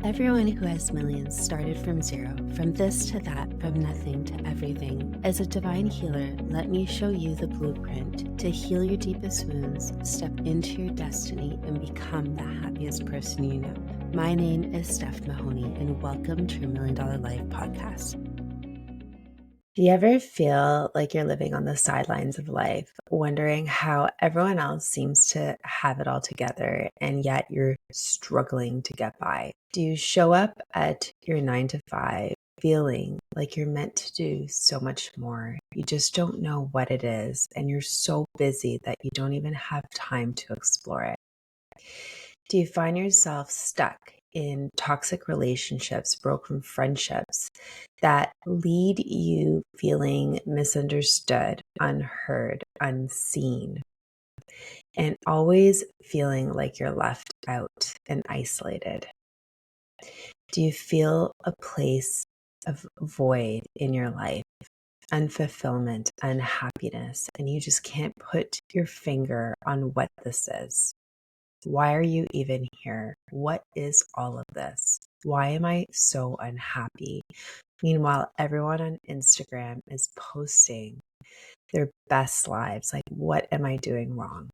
Everyone who has millions started from zero, from this to that, from nothing to everything. As a divine healer, let me show you the blueprint to heal your deepest wounds, step into your destiny, and become the happiest person you know. My name is Steph Mahony, and welcome to your $1 Million Life podcast. Do you ever feel like you're living on the sidelines of life, wondering how everyone else seems to have it all together, and yet you're struggling to get by? Do you show up at your 9 to 5 feeling like you're meant to do so much more? You just don't know what it is, and you're so busy that you don't even have time to explore it. Do you find yourself stuck in toxic relationships, broken friendships that lead you feeling misunderstood, unheard, unseen, and always feeling like you're left out and isolated? Do you feel a place of void in your life, unfulfillment, unhappiness, and you just can't put your finger on what this is? Why are you even here? What is all of this? Why am I so unhappy? Meanwhile, everyone on Instagram is posting their best lives. Like, what am I doing wrong?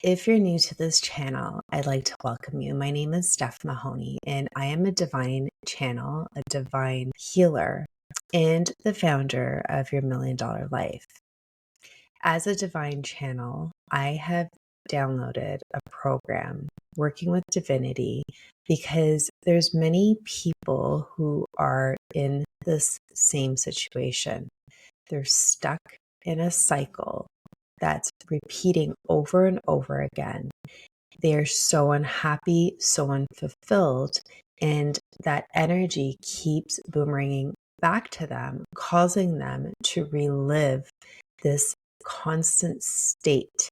If you're new to this channel, I'd like to welcome you. My name is Steph Mahony, and I am a divine channel, a divine healer, and the founder of your $1 Million Life. As a divine channel, I have downloaded a program working with divinity because there's many people who are in this same situation. They're stuck in a cycle that's repeating over and over again. They're so unhappy, so unfulfilled, and that energy keeps boomeranging back to them, causing them to relive this constant state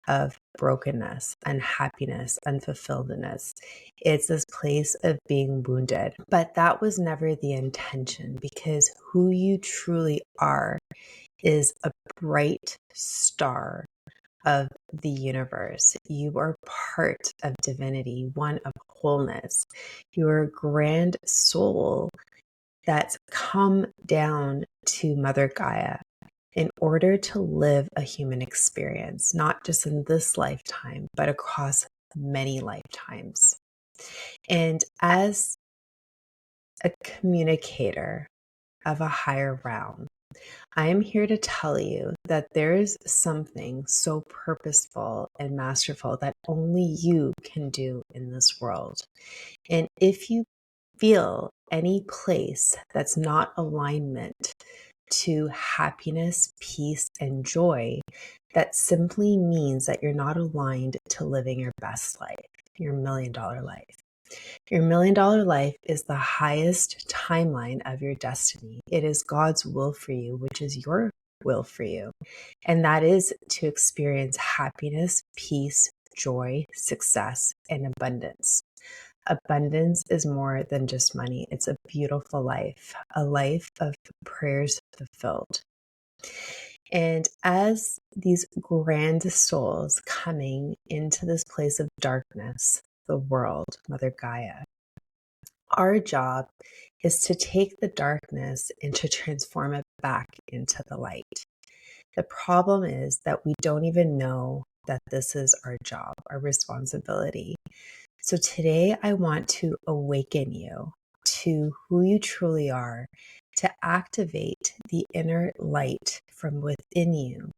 of brokenness, unhappiness, unfulfilledness. It's this place of being wounded. But that was never the intention, because who you truly are is a bright star of the universe. You are part of divinity, one of wholeness. You are a grand soul that's come down to Mother Gaia in order to live a human experience, not just in this lifetime, but across many lifetimes. And as a communicator of a higher realm, I am here to tell you that there is something so purposeful and masterful that only you can do in this world. And if you feel any place that's not alignment to happiness, peace, and joy, that simply means that you're not aligned to living your best life, your $1 Million Life. Your $1 Million Life is the highest timeline of your destiny. It is God's will for you, which is your will for you. And that is to experience happiness, peace, joy, success, and abundance. Abundance is more than just money. It's a beautiful life, a life of prayers fulfilled. And as these grand souls coming into this place of darkness, the world, Mother Gaia, our job is to take the darkness and to transform it back into the light. The problem is that we don't even know that this is our job, our responsibility. So today I want to awaken you to who you truly are, to activate the inner light from within you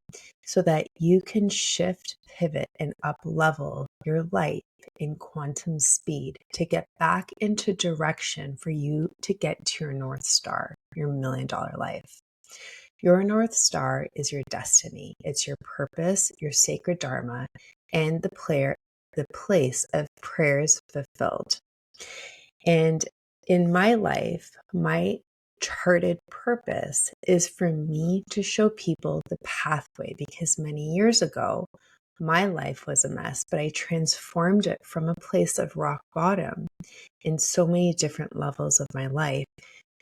so that you can shift, pivot, and up-level your life in quantum speed to get back into direction for you to get to your North Star, your $1 Million Life. Your North Star is your destiny. It's your purpose, your sacred dharma, and the place of prayers fulfilled. And in my life, my charted purpose is for me to show people the pathway, because many years ago, my life was a mess, but I transformed it from a place of rock bottom in so many different levels of my life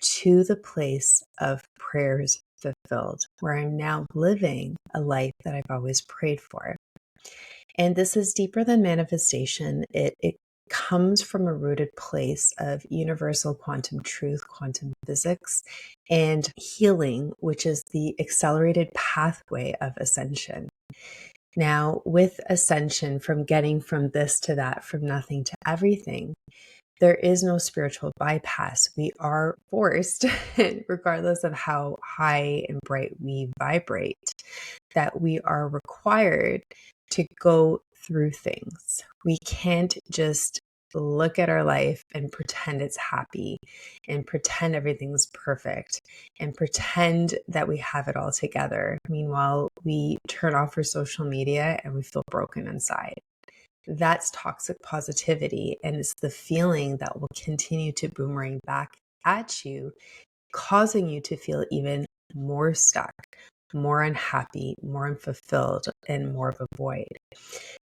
to the place of prayers fulfilled, where I'm now living a life that I've always prayed for. And this is deeper than manifestation. It comes from a rooted place of universal quantum truth, quantum physics, and healing, which is the accelerated pathway of ascension. Now, with ascension, from getting from this to that, from nothing to everything, there is no spiritual bypass. We are forced, regardless of how high and bright we vibrate, that we are required to go through things. We can't just look at our life and pretend it's happy and pretend everything's perfect and pretend that we have it all together. Meanwhile, we turn off our social media and we feel broken inside. That's toxic positivity, and it's the feeling that will continue to boomerang back at you, causing you to feel even more stuck, more unhappy, more unfulfilled, and more of a void.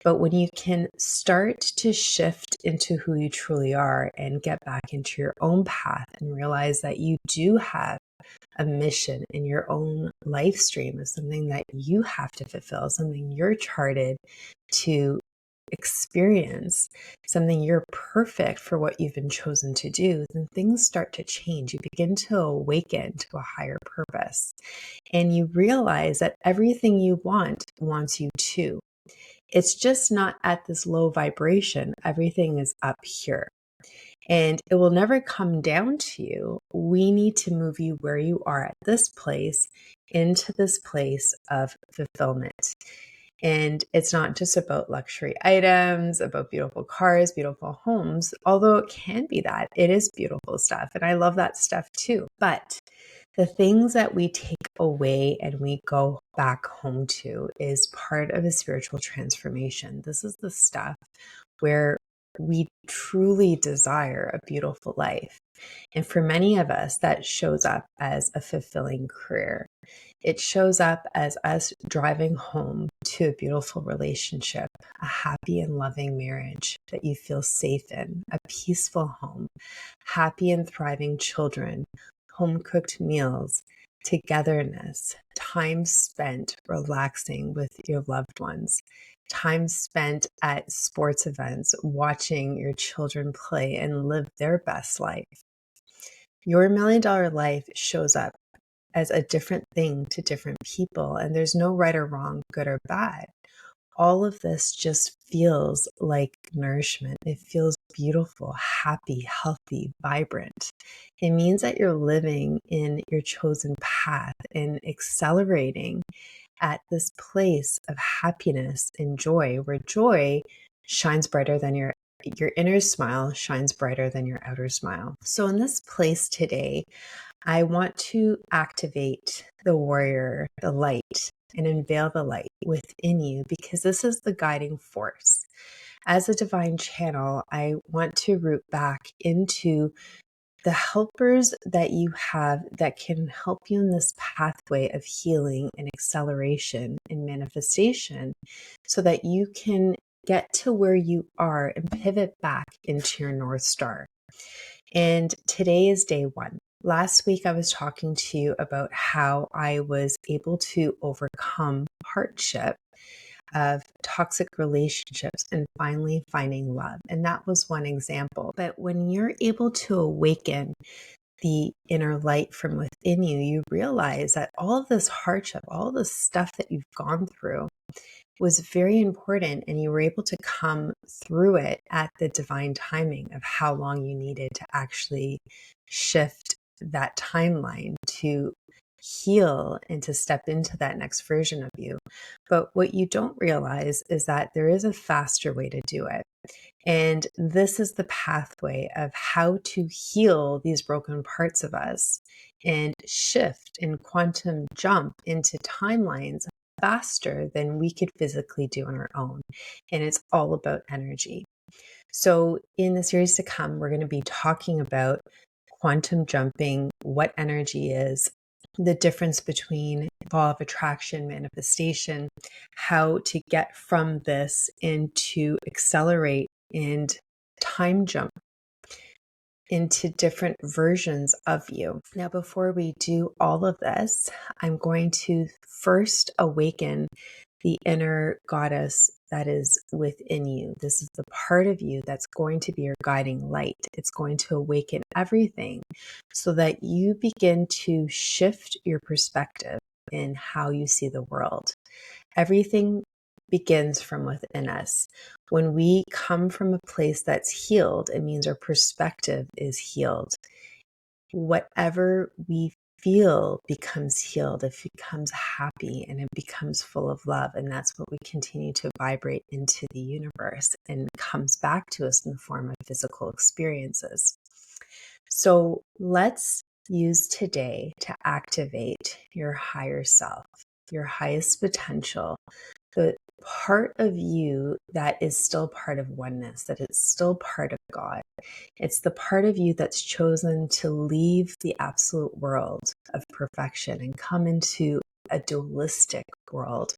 But when you can start to shift into who you truly are and get back into your own path and realize that you do have a mission in your own life stream of something that you have to fulfill, something you're charted to experience, something you're perfect for what you've been chosen to do, then things start to change. You begin to awaken to a higher purpose. And you realize that everything you want wants you too. It's just not at this low vibration. Everything is up here. And it will never come down to you. We need to move you where you are at this place into this place of fulfillment. And it's not just about luxury items, about beautiful cars, beautiful homes, although it can be that. It is beautiful stuff. And I love that stuff too. But the things that we take away and we go back home to is part of a spiritual transformation. This is the stuff where we truly desire a beautiful life. And for many of us, that shows up as a fulfilling career. It shows up as us driving home to a beautiful relationship, a happy and loving marriage that you feel safe in, a peaceful home, happy and thriving children, home-cooked meals, togetherness, time spent relaxing with your loved ones, time spent at sports events, watching your children play and live their best life. Your $1 million life shows up as a different thing to different people, and there's no right or wrong, good or bad. All of this just feels like nourishment. It feels beautiful, happy, healthy, vibrant. It means that you're living in your chosen path and accelerating at this place of happiness and joy, where joy shines brighter than your inner smile shines brighter than your outer smile. So in this place today, I want to activate the warrior, the light, and unveil the light within you, because this is the guiding force. As a divine channel, I want to root back into the helpers that you have that can help you in this pathway of healing and acceleration and manifestation, so that you can get to where you are and pivot back into your North Star. And today is day one. Last week, I was talking to you about how I was able to overcome hardship of toxic relationships and finally finding love. And that was one example. But when you're able to awaken the inner light from within you, you realize that all of this hardship, all the stuff that you've gone through was very important, and you were able to come through it at the divine timing of how long you needed to actually shift that timeline to heal and to step into that next version of you. But what you don't realize is that there is a faster way to do it. And this is the pathway of how to heal these broken parts of us and shift and quantum jump into timelines faster than we could physically do on our own. And it's all about energy. So in the series to come, we're going to be talking about quantum jumping, what energy is, the difference between law of attraction, manifestation, how to get from this into accelerate and time jump into different versions of you. Now, before we do all of this, I'm going to first awaken the inner goddess that is within you. This is the part of you that's going to be your guiding light. It's going to awaken everything so that you begin to shift your perspective in how you see the world. Everything begins from within us. When we come from a place that's healed, it means our perspective is healed. Whatever we feel becomes healed, it becomes happy, and it becomes full of love. And that's what we continue to vibrate into the universe and comes back to us in the form of physical experiences. So let's use today to activate your higher self, your highest potential, the part of you that is still part of oneness, that it's still part of God. It's the part of you that's chosen to leave the absolute world of perfection and come into a dualistic world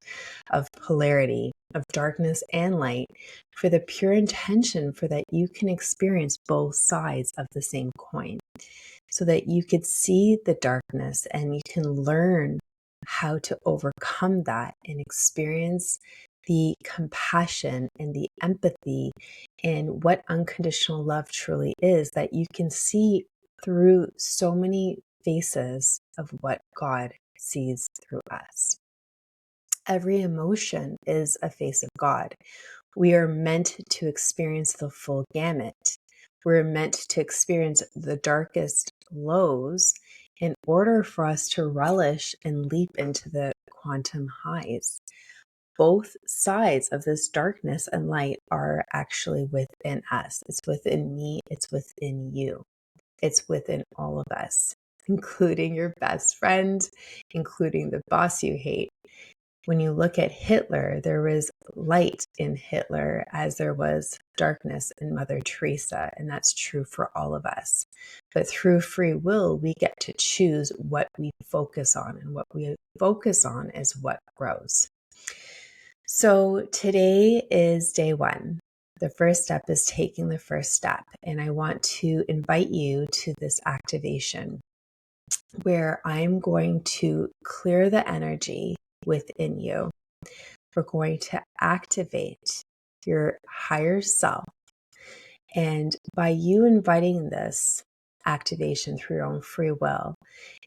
of polarity, of darkness and light, for the pure intention for that you can experience both sides of the same coin, so that you could see the darkness and you can learn how to overcome that and experience the compassion and the empathy and what unconditional love truly is, that you can see through so many faces of what God sees through us. Every emotion is a face of God. We are meant to experience the full gamut. We're meant to experience the darkest lows in order for us to relish and leap into the quantum highs. Both sides of this darkness and light are actually within us. It's within me. It's within you. It's within all of us, including your best friend, including the boss you hate. When you look at Hitler, there was light in Hitler as there was darkness in Mother Teresa, and that's true for all of us. But through free will, we get to choose what we focus on, and what we focus on is what grows. So today is day one. The first step is taking the first step, and I want to invite you to this activation where I'm going to clear the energy within you. We're going to activate your higher self. And by you inviting this activation through your own free will,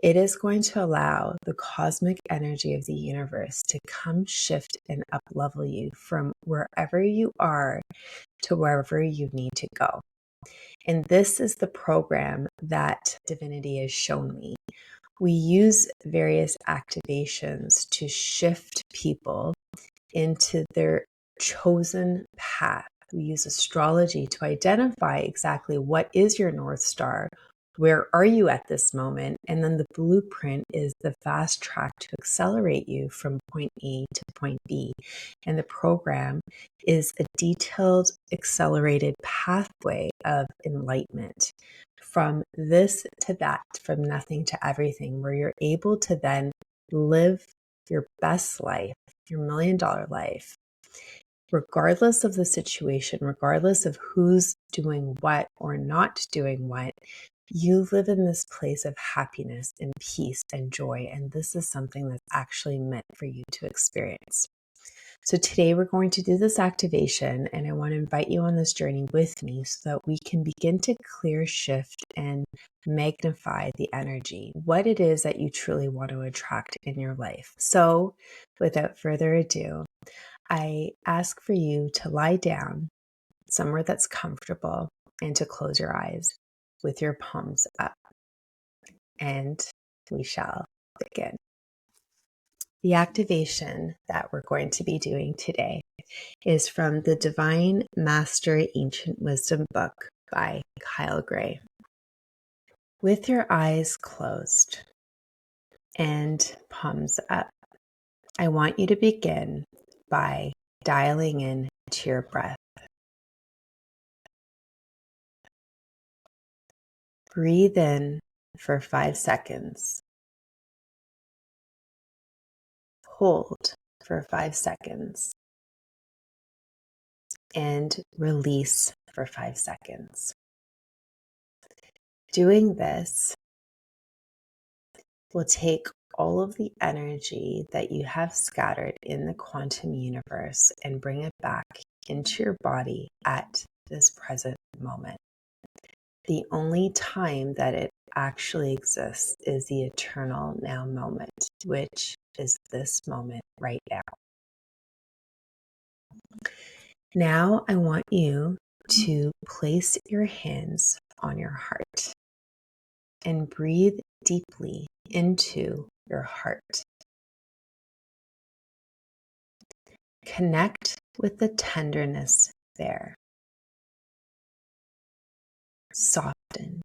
it is going to allow the cosmic energy of the universe to come shift and uplevel you from wherever you are to wherever you need to go. And this is the program that divinity has shown me. We use various activations to shift people into their chosen path. We use astrology to identify exactly what is your North Star, where are you at this moment, and then the blueprint is the fast track to accelerate you from point A to point B. And the program is a detailed, accelerated pathway of enlightenment. From this to that, from nothing to everything, where you're able to then live your best life, your $1 million life, regardless of the situation, regardless of who's doing what or not doing what. You live in this place of happiness and peace and joy, and this is something that's actually meant for you to experience. So today we're going to do this activation, and I want to invite you on this journey with me so that we can begin to clear, shift, and magnify the energy, what it is that you truly want to attract in your life. So without further ado, I ask for you to lie down somewhere that's comfortable and to close your eyes with your palms up, and we shall begin. The activation that we're going to be doing today is from the Divine Master Ancient Wisdom book by Kyle Gray. With your eyes closed and palms up, I want you to begin by dialing in to your breath. Breathe in for 5 seconds. Hold for 5 seconds. And release for 5 seconds. Doing this will take all of the energy that you have scattered in the quantum universe and bring it back into your body at this present moment. The only time that it actually exists is the eternal now moment, which is this moment right now. Now I want you to place your hands on your heart and breathe deeply into your heart. Connect with the tenderness there. Soften.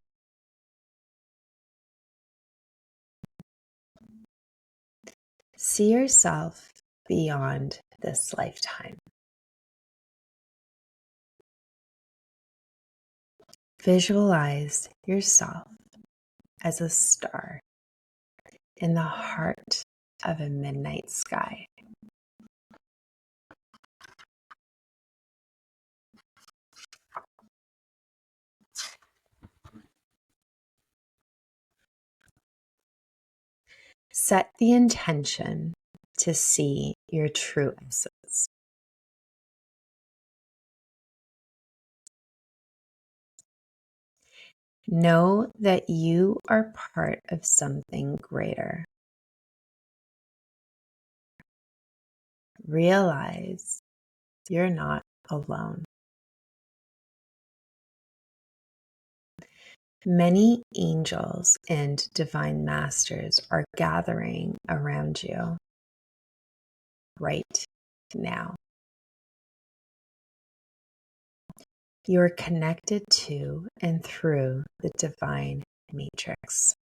See yourself beyond this lifetime. Visualize yourself as a star in the heart of a midnight sky. Set the intention to see your true essence. Know that you are part of something greater. Realize you're not alone. Many angels and divine masters are gathering around you right now. You're connected to and through the divine matrix.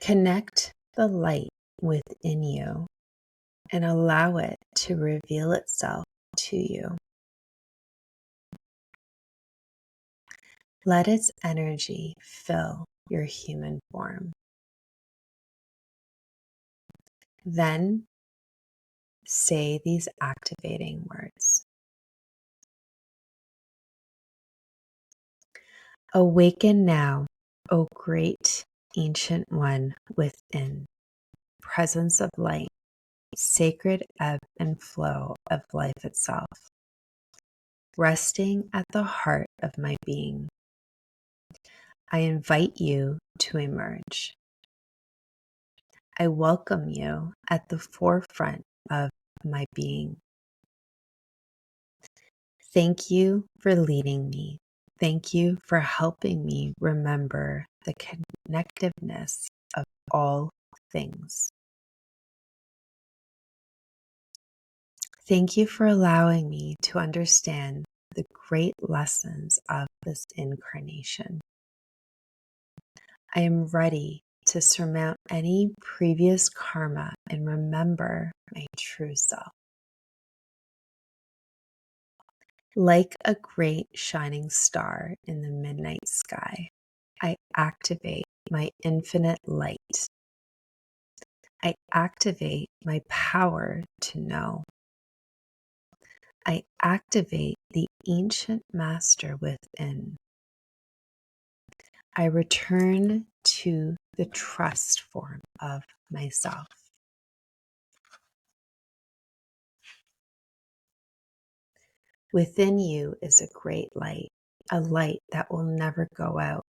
Connect the light within you and allow it to reveal itself to you. Let its energy fill your human form. Then say these activating words. Awaken now, O great ancient one within, presence of light, sacred ebb and flow of life itself, resting at the heart of my being. I invite you to emerge. I welcome you at the forefront of my being. Thank you for leading me. Thank you for helping me remember the connectiveness of all things. Thank you for allowing me to understand the great lessons of this incarnation. I am ready to surmount any previous karma and remember my true self. Like a great shining star in the midnight sky, I activate my infinite light. I activate my power to know. I activate the ancient master within. I return to the trust form of myself. Within you is a great light, a light that will never go out,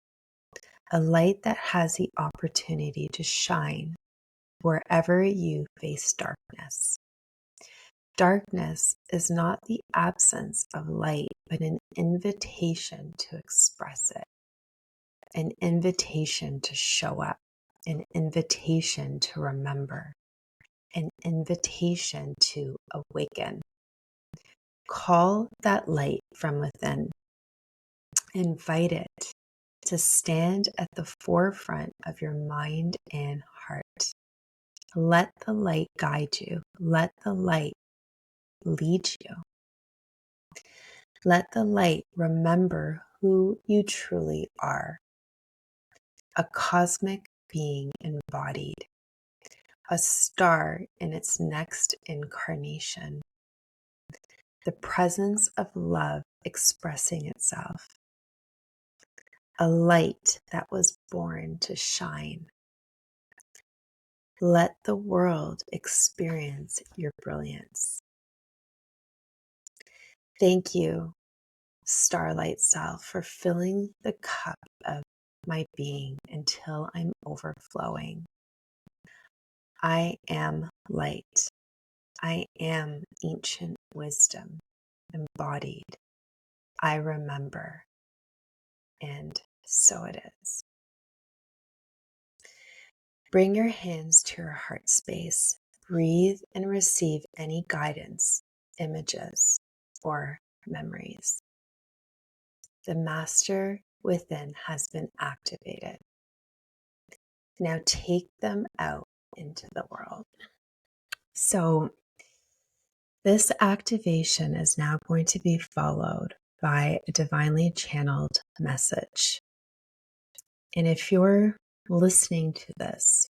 a light that has the opportunity to shine wherever you face darkness. Darkness is not the absence of light, but an invitation to express it, an invitation to show up, an invitation to remember, an invitation to awaken. Call that light from within. Invite it to stand at the forefront of your mind and heart. Let the light guide you. Let the light lead you. Let the light remember who you truly are. A cosmic being embodied, a star in its next incarnation, the presence of love expressing itself. a light that was born to shine. Let the world experience your brilliance. Thank you, starlight self, for filling the cup of my being until I'm overflowing. I am light. I am ancient wisdom embodied. I remember. And so it is. Bring your hands to your heart space. Breathe and receive any guidance, images, or memories. The master within has been activated. Now take them out into the world. So this activation is now going to be followed by a divinely channeled message. And if you're listening to this,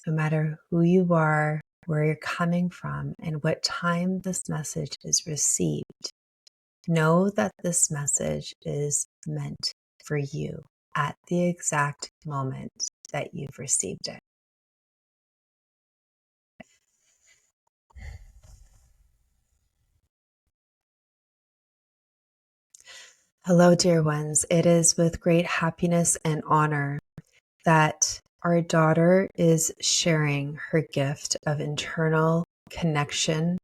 no matter who you are, where you're coming from, and what time this message is received, know that this message is meant for you at the exact moment that you've received it. Hello, dear ones. It is with great happiness and honor that our daughter is sharing her gift of internal connection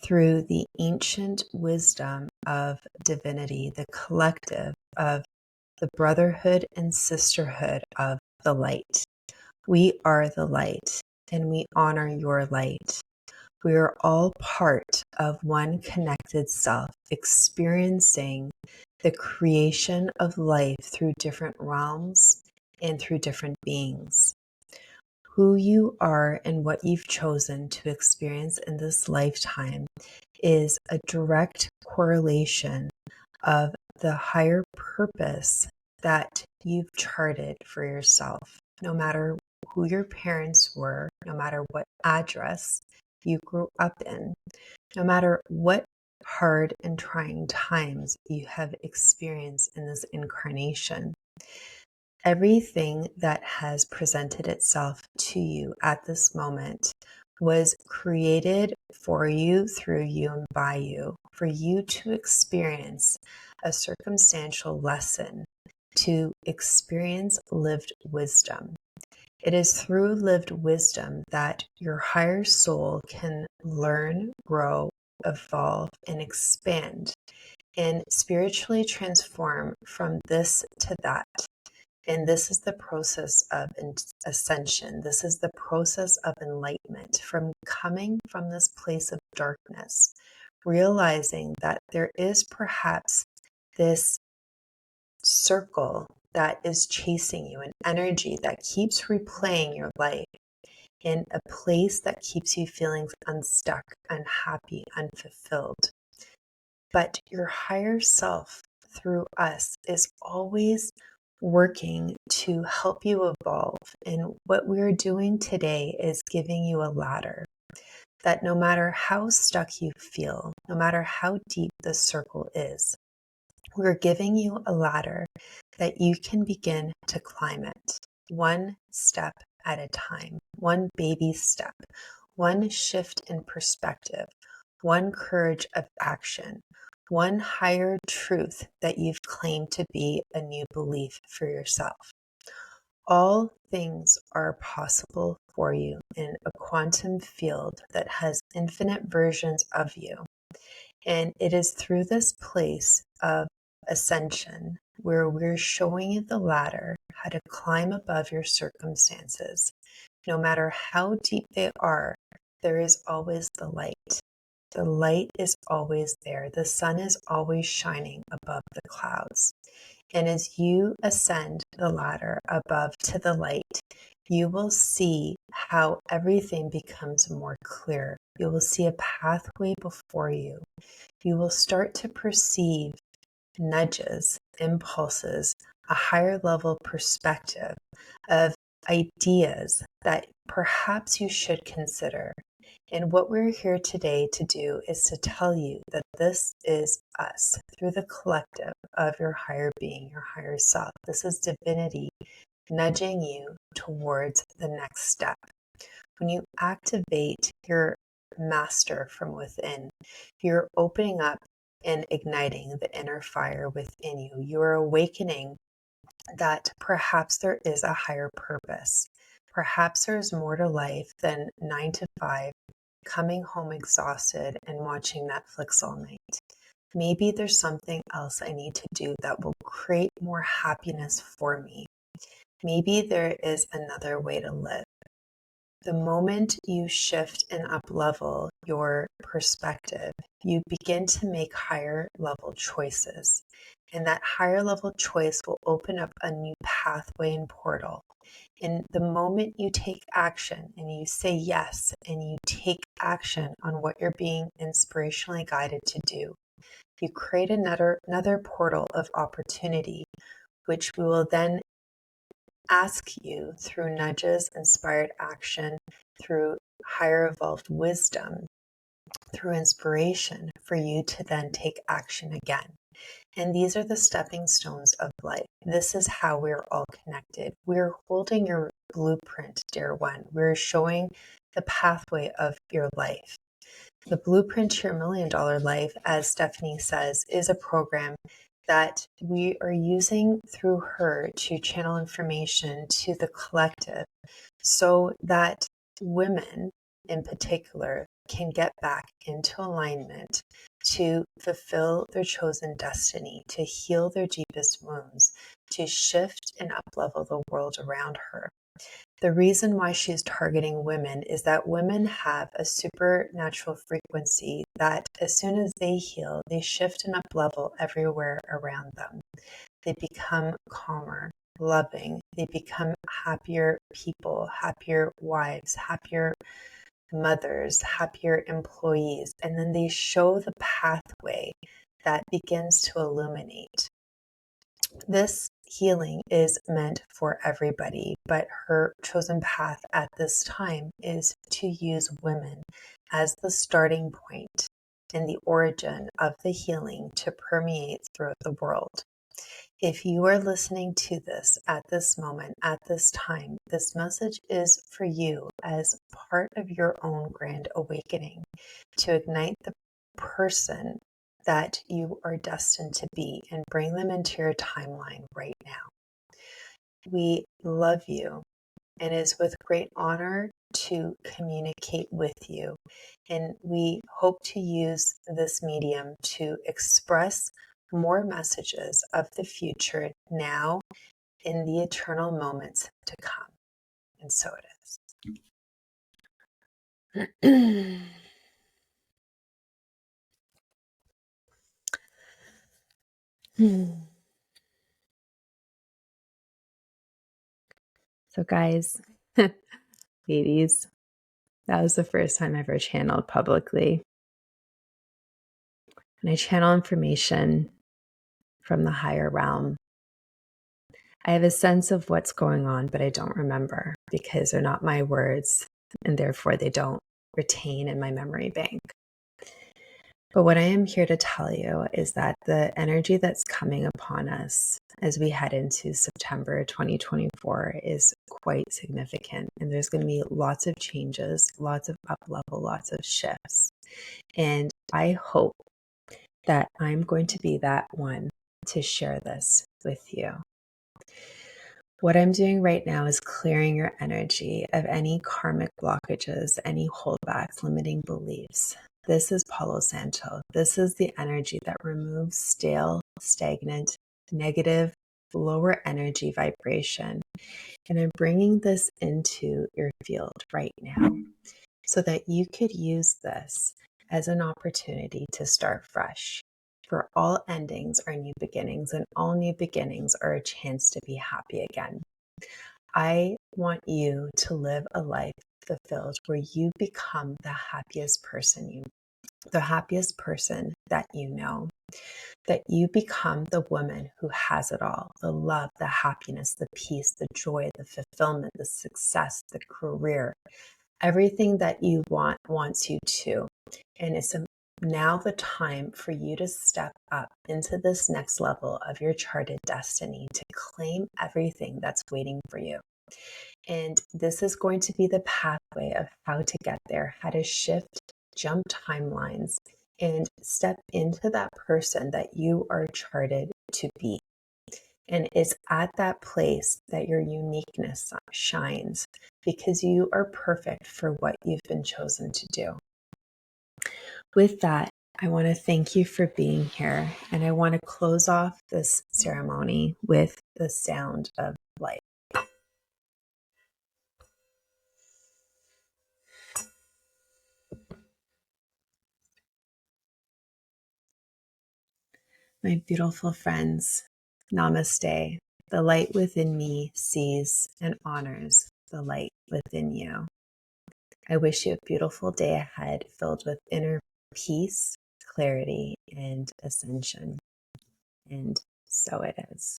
through the ancient wisdom of divinity, the collective of the brotherhood and sisterhood of the light. We are the light, and we honor your light. We are all part of one connected self, experiencing the creation of life through different realms and through different beings. Who you are and what you've chosen to experience in this lifetime is a direct correlation of the higher purpose that you've charted for yourself. No matter who your parents were, no matter what address you grew up in, no matter what hard and trying times you have experienced in this incarnation, everything that has presented itself to you at this moment was created for you, through you, and by you, for you to experience a circumstantial lesson, to experience lived wisdom. It is through lived wisdom that your higher soul can learn, grow, evolve, and expand, and spiritually transform from this to that. And this is the process of ascension. This is the process of enlightenment, from coming from this place of darkness, realizing that there is perhaps this circle that is chasing you, an energy that keeps replaying your life in a place that keeps you feeling unstuck, unhappy, unfulfilled. But your higher self through us is always working to help you evolve. And what we're doing today is giving you a ladder that no matter how stuck you feel, no matter how deep the circle is, we're giving you a ladder that you can begin to climb it one step at a time, one baby step, one shift in perspective, one courage of action, one higher truth that you've claimed to be a new belief for yourself. All things are possible for you in a quantum field that has infinite versions of you. And it is through this place of ascension where we're showing you the ladder, how to climb above your circumstances. No matter how deep they are, there is always the light. The light is always there. The sun is always shining above the clouds. And as you ascend the ladder above to the light, you will see how everything becomes more clear. You will see a pathway before you. You will start to perceive nudges, impulses, a higher level perspective of ideas that perhaps you should consider. And what we're here today to do is to tell you that this is us through the collective of your higher being, your higher self. This is divinity nudging you towards the next step. When you activate your master from within, you're opening up and igniting the inner fire within you. You're awakening that perhaps there is a higher purpose. Perhaps there's more to life than 9 to 5, coming home exhausted and watching Netflix all night. Maybe there's something else I need to do that will create more happiness for me. Maybe there is another way to live. The moment you shift and up level your perspective, you begin to make higher level choices. And that higher level choice will open up a new pathway and portal. And the moment you take action and you say yes and you take action on what you're being inspirationally guided to do, you create another portal of opportunity, which we will then ask you through nudges, inspired action, through higher evolved wisdom, through inspiration for you to then take action again. And these are the stepping stones of life. This is how we're all connected. We're holding your blueprint, dear one. We're showing the pathway of your life. The blueprint to your $1 million life, as Stephanie says, is a program that we are using through her to channel information to the collective so that women in particular can get back into alignment to fulfill their chosen destiny, to heal their deepest wounds, to shift and uplevel the world around her. The reason why she's targeting women is that women have a supernatural frequency that as soon as they heal, they shift and up level everywhere around them. They become calmer, loving. They become happier people, happier wives, happier mothers, happier employees. And then they show the pathway that begins to illuminate. This healing is meant for everybody, but her chosen path at this time is to use women as the starting point and the origin of the healing to permeate throughout the world. If you are listening to this at this moment, at this time, this message is for you as part of your own grand awakening to ignite the person that you are destined to be and bring them into your timeline right now. We love you, and it is with great honor to communicate with you. And we hope to use this medium to express more messages of the future now in the eternal moments to come. And so it is. So guys, ladies, that was the first time I ever channeled publicly. And I channel information from the higher realm. I have a sense of what's going on, but I don't remember because they're not my words and therefore they don't retain in my memory bank. But what I am here to tell you is that the energy that's coming upon us as we head into September 2024 is quite significant. And there's going to be lots of changes, lots of up level, lots of shifts. And I hope that I'm going to be that one to share this with you. What I'm doing right now is clearing your energy of any karmic blockages, any holdbacks, limiting beliefs. This is Palo Santo. This is the energy that removes stale, stagnant, negative, lower energy vibration. And I'm bringing this into your field right now so that you could use this as an opportunity to start fresh. For all endings are new beginnings, and all new beginnings are a chance to be happy again. I want you to live a life fulfilled where you become the happiest person that you know, that you become the woman who has it all, the love, the happiness, the peace, the joy, the fulfillment, the success, the career, Everything that you want wants you to. And it's now the time for you to step up into this next level of your charted destiny to claim everything that's waiting for you. And this is going to be the pathway of how to get there, how to shift, jump timelines, and step into that person that you are charted to be. And it's at that place that your uniqueness shines, because you are perfect for what you've been chosen to do. With that, I want to thank you for being here. And I want to close off this ceremony with the sound of life. My beautiful friends, namaste. The light within me sees and honors the light within you. I wish you a beautiful day ahead filled with inner peace, clarity, and ascension. And so it is.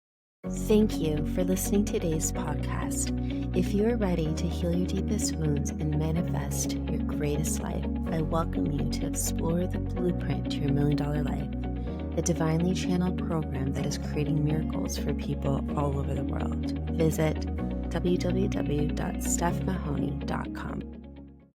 Thank you for listening to today's podcast. If you are ready to heal your deepest wounds and manifest your greatest life, I welcome you to explore the blueprint to your $1 million life, the divinely channeled program that is creating miracles for people all over the world. Visit www.stephmahony.com.